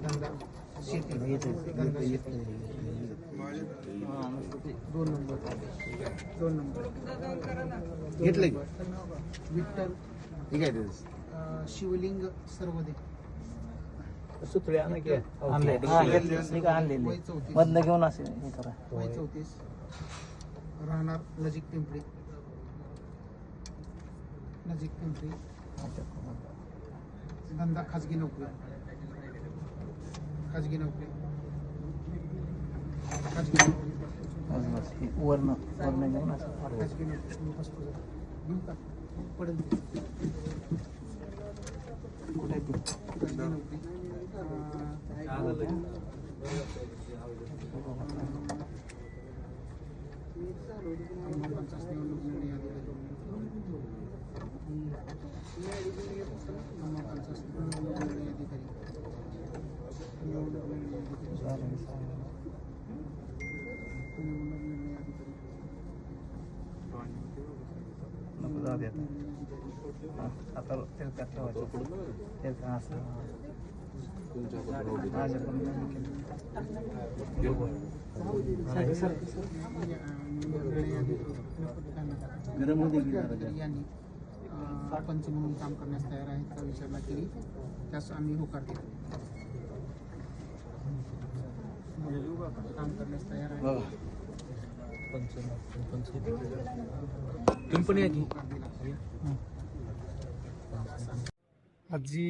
धंदा शेती धंदा शेती. 2 नंबर 2 नंबर घेतलं की विठ्ठल ठीक आहे ते शिवलिंग सर्वदे सुतळे आणा की आणले आणलेले वय 34 मधनं घेऊन असे हे करा. वय 34 राहणार नजीक पिंपरी धंदा खाजगी नोकरी खाजगी नोकरी बस हे वरनं घेऊन असं खाजगी नोकरी बसतो जरा. घेऊ का पडेल ते. कुठे ते खाजगी नोकरी पंचायत निवडणूक निर्णय अधिकारी नको जाऊ दे आता तेल ठेवायचं तेल का असं माझ्या पण नाही केलं. यांनी पंच म्हणून काम करण्यास तयार आहेत का विचारणा केली, त्यास आम्ही होकार दिला. काम करण्यास तयार आहे तुम्ही पण या की होकार दिला. आज जी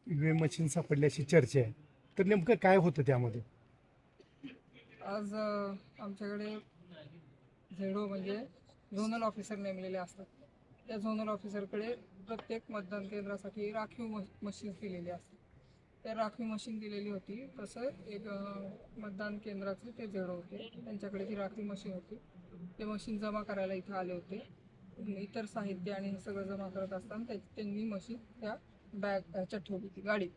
ईव्हीएम मशीन सापडल्याची चर्चा आहे, तर नेमकं काय होतं त्यामध्ये? आज आमच्याकडे झेडो म्हणजे झोनल ऑफिसर नेमलेले असतात. त्या झोनल ऑफिसरकडे प्रत्येक मतदान केंद्रासाठी राखीव मशीन दिलेली असते. त्या राखीव मशीन दिलेली होती. तसं एक मतदान केंद्राचे ते झेडो होते, त्यांच्याकडे ती राखीव मशीन होती. ते मशीन जमा करायला इथं आले होते. इतर साहित्य आणि हे सगळं जमा करत असताना त्यांनी मशीन त्या बॅग ह्याच्यात ठेवली होती गाडीत.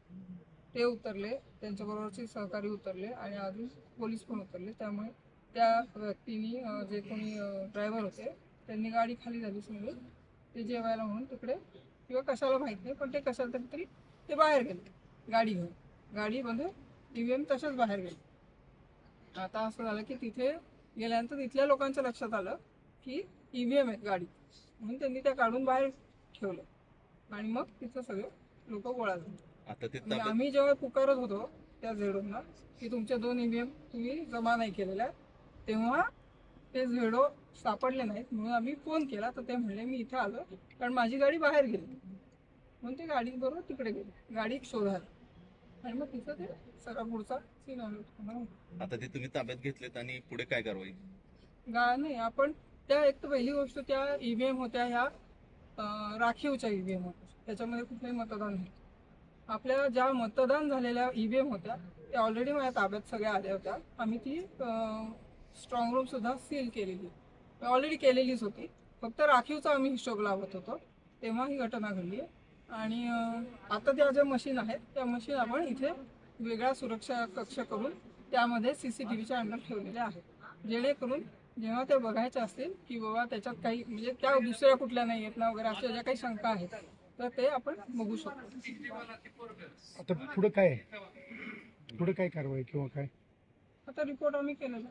ते उतरले, त्यांच्याबरोबरचे सहकारी उतरले आणि अजून पोलीस पण उतरले. त्यामुळे त्या व्यक्तींनी जे कोणी ड्रायव्हर होते त्यांनी गाडी खाली झाली समजून ते जेवायला म्हणून तिकडे किंवा कशाला माहीत नाही, पण ते कशाला तरी ते बाहेर गेले गाडी घेऊन. गाडी बंद ईव्हीएम तशाच बाहेर गेले. आता असं झालं की तिथे गेल्यानंतर तिथल्या लोकांच्या लक्षात आलं की ईव्हीएम आहेत गाडी, म्हणून त्यांनी त्या काढून बाहेर ठेवलं आणि मग तिथं सगळे लोक गोळा झाले. आता ते आणि आम्ही जेव्हा पुकारत होतो त्या झेडोंना की तुमच्या 2 ईव्हीएम तुम्ही जमा नाही केलेल्या, तेव्हा ते झेडो सापडले नाहीत. म्हणून आम्ही फोन केला तर ते म्हणले मी इथे आलो कारण माझी गाडी बाहेर गेली, म्हणून ते गाडीबरोबर तिकडे गेले गाडी शोधायला आणि मग तिथं ते सगळा पुढचा सीन आलो. आता ते तुम्ही ताब्यात घेतलेत आणि पुढे काय कारवाई? नाही आपण त्या एक तर पहिली गोष्ट त्या ईव्हीएम होत्या ह्या राखीवच्या ईव्हीएम होत्या, त्याच्यामध्ये कुठलंही मतदान नाही. आपल्या ज्या मतदान झालेल्या ईव्हीएम होत्या त्या ऑलरेडी माझ्या ताब्यात सगळ्या आल्या होत्या. आम्ही ती स्ट्रॉंग रूम सुद्धा सील केलेली ऑलरेडी केलेलीच होती. फक्त राखीवचा आम्ही हिशोब लावत होतो तेव्हा ही घटना घडली आहे. आणि आता त्या ज्या मशीन आहेत त्या मशीन आपण इथे वेगळा सुरक्षा कक्ष करून त्यामध्ये CCTVच्या अंडर ठेवलेल्या आहेत, जेणेकरून जेव्हा ते बघायचे असतील की बाबा त्याच्यात काही म्हणजे त्या दुसऱ्या कुठल्या नाही आहेत ना वगैरे अशा ज्या काही शंका आहेत तर ते आपण बघू शकतो. आता पुढे काय कारवाई किंवा काय? आता रिपोर्ट आम्ही केलेला.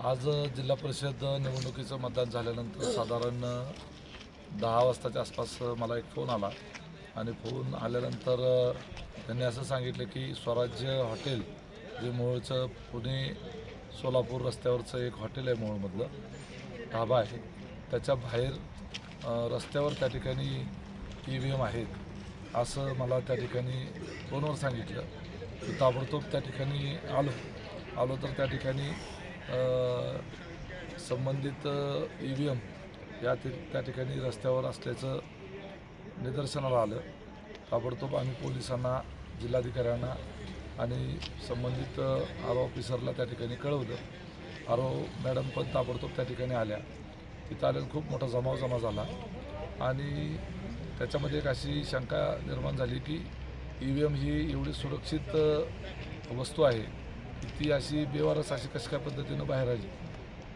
आज जिल्हा परिषद निवडणुकीचं मतदान झाल्यानंतर साधारण 10 वाजताच्या आसपास मला एक फोन आला आणि फोन आल्यानंतर त्यांनी असं सांगितलं की स्वराज्य हॉटेल जे मूळचं पुणे सोलापूर रस्त्यावरचं एक हॉटेल आहे, मूळमधलं ढाबा आहे, त्याच्या बाहेर रस्त्यावर त्या ठिकाणी EVM आहेत असं मला त्या ठिकाणी फोनवर सांगितलं. की ताबडतोब त्या ठिकाणी आलो तर त्या ठिकाणी संबंधित EVM या त्या ठिकाणी रस्त्यावर असल्याचं निदर्शनाला आलं. ताबडतोब आम्ही पोलिसांना, जिल्हाधिकाऱ्यांना आणि संबंधित RO ऑफिसरला त्या ठिकाणी कळवलं. RO मॅडम पण ताबडतोब त्या ठिकाणी आल्या. तिथं आल्यानं खूप मोठा जमा झाला आणि त्याच्यामध्ये एक अशी शंका निर्माण झाली की EVM ही एवढी सुरक्षित वस्तू आहे की ती अशी बेवारस अशी कशा काय पद्धतीनं बाहेर आली.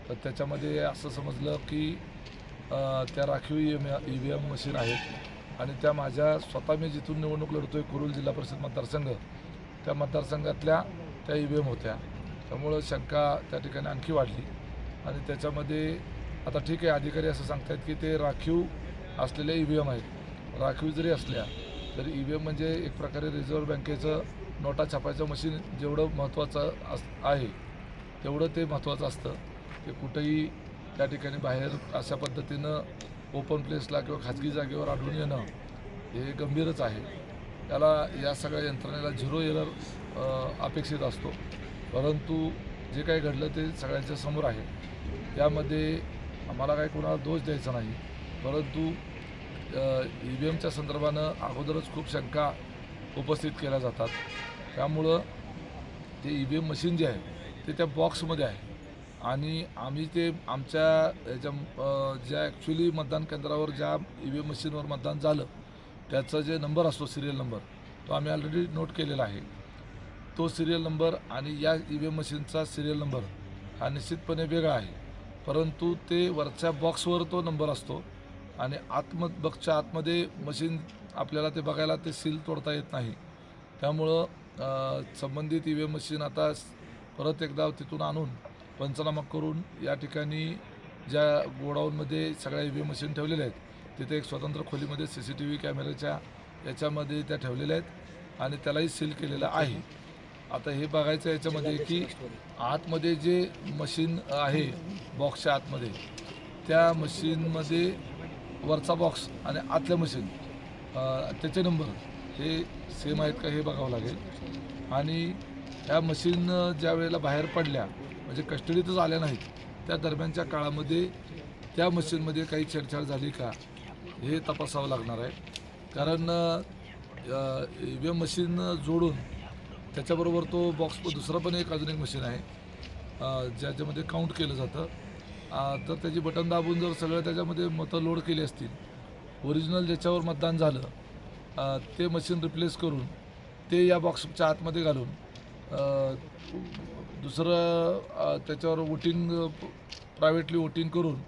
तर त्याच्यामध्ये असं समजलं की त्या राखीव EVM मशीन आहेत आणि त्या माझ्या स्वतः मी जिथून निवडणूक लढतोय कुरुल जिल्हा परिषद मतदारसंघ, त्या मतदारसंघातल्या त्या EVM होत्या. त्यामुळं शंका त्या ठिकाणी आणखी वाढली आणि त्याच्यामध्ये आता ठीक आहे, अधिकारी असं सांगतात की ते राखीव असलेल्या EVM आहेत. राखीव जरी असल्या तरी EVM म्हणजे एक प्रकारे रिझर्व्ह बँकेचं नोटा छापायचं मशीन जेवढं महत्त्वाचं आहे तेवढं ते महत्त्वाचं असतं. ते कुठंही त्या ठिकाणी बाहेर अशा पद्धतीनं ओपन प्लेसला किंवा खाजगी जागेवर आढळून येणं हे गंभीरच आहे. त्याला या सगळ्या यंत्रणेला 0 एरर अपेक्षित असतो. परंतु जे काही घडलं ते सगळ्यांच्या समोर आहे. यामध्ये आम्हाला काही कोणाला दोष द्यायचा नाही, परंतु EVMच्या संदर्भानं अगोदरच खूप शंका उपस्थित केल्या जातात. त्यामुळं ते EVM मशीन जे आहे ते त्या बॉक्समध्ये आहे आणि आम्ही ते आमच्या याच्या ज्या ॲक्च्युली मतदान केंद्रावर ज्या EVM मशीनवर मतदान झालं त्याचा जे नंबर असतो सिरियल नंबर तो आम्ही ऑलरेडी नोट केलेला आहे. तो सिरियल नंबर आणि या EVM मशीनचा सिरियल नंबर हा निश्चितपणे वेगळा आहे, परंतु ते वरच्या बॉक्सवर तो नंबर असतो आणि बॉक्सच्या आतमध्ये मशीन आपल्याला ते बघायला ते सील तोडता येत नाही. त्यामुळं संबंधित EVM मशीन आता परत एकदा तिथून आणून पंचनामा करून या ठिकाणी ज्या गोडाऊनमध्ये सगळ्या EVM मशीन ठेवलेल्या आहेत तिथे एक स्वतंत्र खोलीमध्ये CCTV कॅमेऱ्याच्या याच्यामध्ये त्या ठेवलेल्या आहेत आणि त्यालाही सील केलेलं आहे. आता हे बघायचं याच्यामध्ये की आतमध्ये जे मशीन आहे बॉक्सच्या आतमध्ये त्या मशीनमध्ये वरचा बॉक्स आणि आतल्या मशीन त्याचे नंबर हे सेम आहेत का हे बघावं लागेल. आणि ह्या मशीन ज्या वेळेला बाहेर पडल्या म्हणजे कस्टडीतच आल्या नाहीत त्या दरम्यानच्या काळामध्ये त्या मशीनमध्ये काही छेडछाड झाली का हे तपासावं लागणार आहे. कारण EVM मशीन जोडून त्याच्याबरोबर तो बॉक्स दुसरं पण अजून एक मशीन आहे ज्याच्यामध्ये काउंट केलं जातं. तर त्याची बटन दाबून जर सगळं त्याच्यामध्ये मतं लोड केली असतील, ओरिजिनल ज्याच्यावर मतदान झालं ते मशीन रिप्लेस करून ते या बॉक्सच्या आतमध्ये घालून दुसरं त्याच्यावर वोटिंग प्रायव्हेटली वोटिंग करून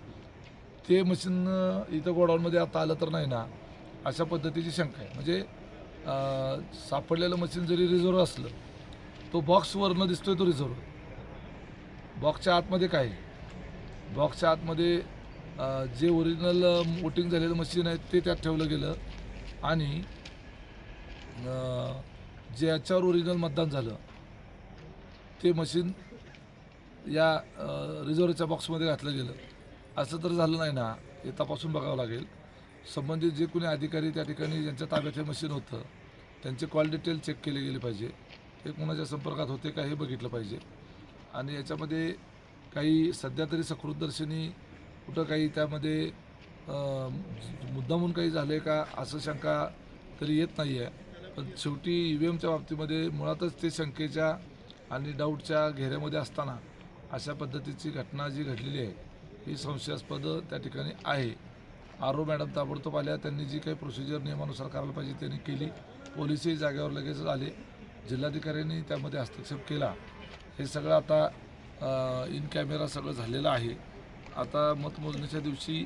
ते मशीन इथं गोडाऊनमध्ये आता आलं तर नाही ना, अशा पद्धतीची शंका आहे. म्हणजे सापडलेलं मशीन जरी रिझर्व्ह असलं तो बॉक्सवरनं दिसतोय तो रिझर्व्ह. बॉक्सच्या आतमध्ये काय बॉक्सच्या आतमध्ये जे ओरिजिनल वोटिंग झालेलं मशीन आहे ते त्यात ठेवलं गेलं आणि ज्याच्यावर ओरिजिनल मतदान झालं ते मशीन या रिझर्व्हच्या बॉक्समध्ये घातलं गेलं. असं तर झालं नाही ना, हे तपासून बघावं लागेल. संबंधित जे कोणी अधिकारी त्या ठिकाणी ज्यांच्या ताब्यात हे मशीन होतं त्यांचे कॉल डिटेल चेक केले गेले पाहिजे, ते कोणाच्या संपर्कात होते का हे बघितलं पाहिजे. आणि याच्यामध्ये काही सध्या तरी सकृतदर्शनी कुठं काही त्यामध्ये मुद्दामून काही झाले का असं शंका तरी येत नाही आहे. पण शेवटी EVMच्या बाबतीमध्ये मुळातच ते शंकेच्या आणि डाऊटच्या घेऱ्यामध्ये असताना अशा पद्धतीची घटना जी घडलेली आहे ही संशयास्पद त्या ठिकाणी आहे. RO मॅडम ताबडतोब आल्या, त्यांनी जी काही प्रोसिजर नियमानुसार करायला पाहिजे त्यांनी केली. पोलिसही जागेवर लगेच आले, जिल्हाधिकाऱ्यांनी त्यामध्ये हस्तक्षेप केला. हे सगळं आता इन कॅमेरा सगळं झालेलं आहे. आता मतमोजणीच्या दिवशी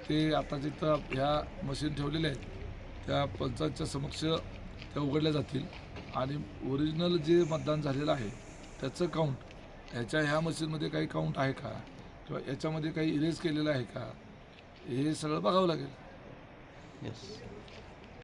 ते आता जिथं ह्या मशीन ठेवलेल्या आहेत त्या पंचांच्या समक्ष त्या उघडल्या जातील आणि ओरिजिनल जे मतदान झालेलं आहे त्याचं काउंट ह्या मशीनमध्ये काही काउंट आहे का किंवा याच्यामध्ये काही इरेज केलेलं आहे का हे सगळं बघावं लागेल. येस.